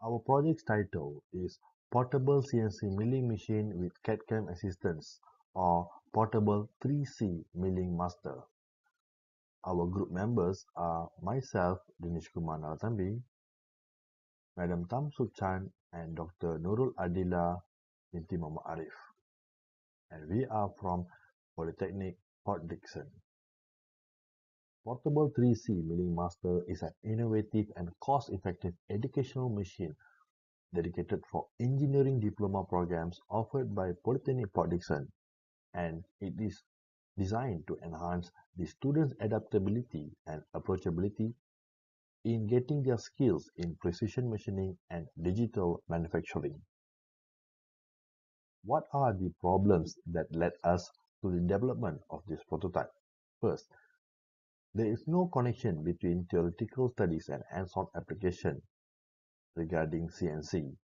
Our project's title is Portable CNC Milling Machine with CAD/CAM Assistance or Portable 3C Milling Master. Our group members are myself, Dinesh Kumar Naratambi, Madam Tam Suk Chan, and Dr. Nurul Adila binti Muhammad Arif. And we are from Polytechnic Port Dickson. Portable 3C Milling Master is an innovative and cost-effective educational machine dedicated for engineering diploma programs offered by Polytechnic Port Dickson, and it is designed to enhance the students' adaptability and approachability in getting their skills in precision machining and digital manufacturing. What are the problems that led us to the development of this prototype? First, there is no connection between theoretical studies and hands-on application regarding CNC.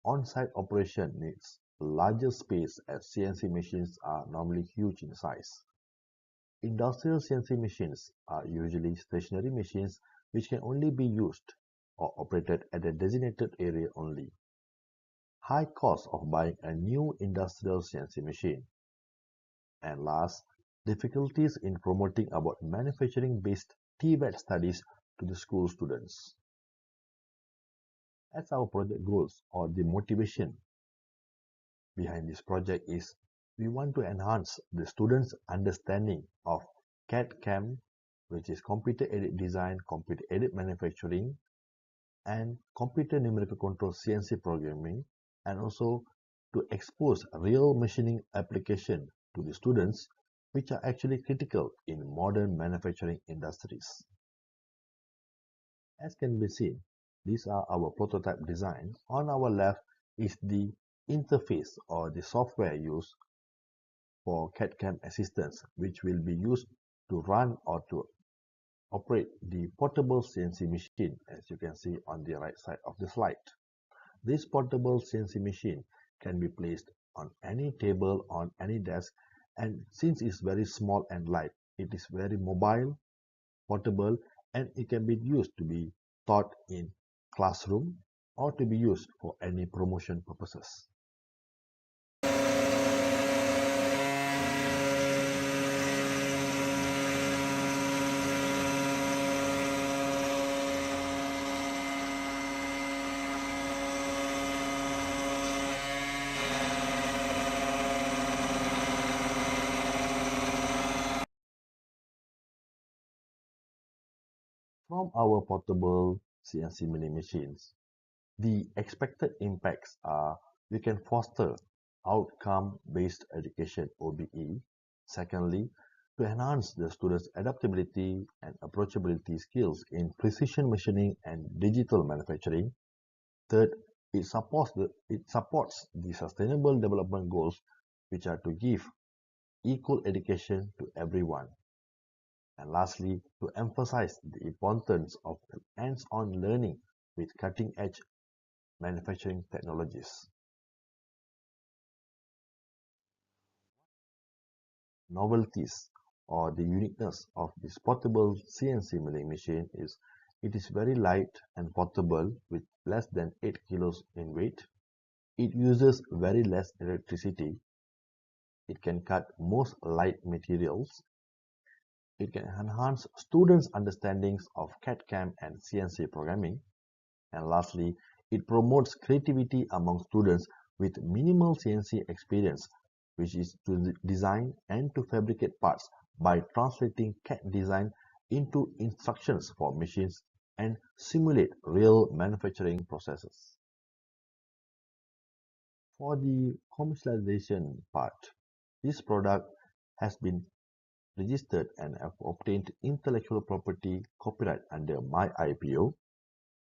On-site operation needs larger space as CNC machines are normally huge in size. Industrial CNC machines are usually stationary machines which can only be used or operated at a designated area only. High cost of buying a new industrial CNC machine. And last, difficulties in promoting about manufacturing-based TVET studies to the school students. As our project goals or the motivation behind this project is we want to enhance the students' understanding of CAD/CAM, which is computer-aided design, computer-aided manufacturing, and computer numerical control CNC programming, and also to expose real machining application to the students, which are actually critical in modern manufacturing industries. As can be seen, these are our prototype design. On our left is the interface or the software used for CAD/CAM assistance, which will be used to run or to operate the portable CNC machine, as you can see on the right side of the slide. This portable CNC machine can be placed on any table, on any desk, and since it's very small and light, it is very mobile, portable, and it can be used to be taught in classroom or to be used for any promotion purposes. From our portable CNC milling machines, the expected impacts are we can foster outcome-based education (OBE). Secondly, to enhance the students' adaptability and approachability skills in precision machining and digital manufacturing. Third, it supports the sustainable development goals, which are to give equal education to everyone. And lastly, to emphasize the importance of hands-on learning with cutting-edge manufacturing technologies. Novelties or the uniqueness of this portable CNC milling machine is it is very light and portable with less than 8 kilos in weight. It uses very less electricity. It can cut most light materials. It can enhance students' understandings of CAD/CAM and CNC programming. And lastly, it promotes creativity among students with minimal CNC experience, which is to design and to fabricate parts by translating CAD design into instructions for machines and simulate real manufacturing processes. For the commercialization part, this product has been registered and have obtained intellectual property copyright under my IPO,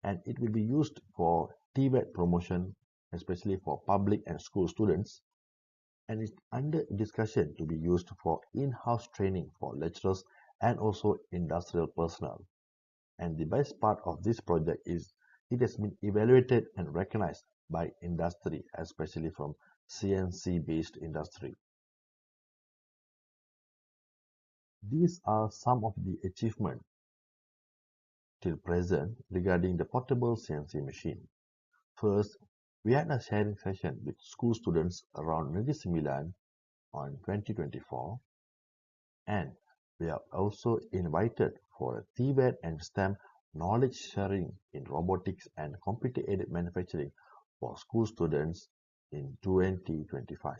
and it will be used for TVET promotion, especially for public and school students, and is under discussion to be used for in-house training for lecturers and also industrial personnel. And the best part of this project is it has been evaluated and recognized by industry, especially from CNC-based industry. These are some of the achievements till present regarding the portable CNC machine. First, we had a sharing session with school students around Negeri Sembilan on 2024, and we are also invited for a TVET and STEM knowledge sharing in robotics and computer-aided manufacturing for school students in 2025.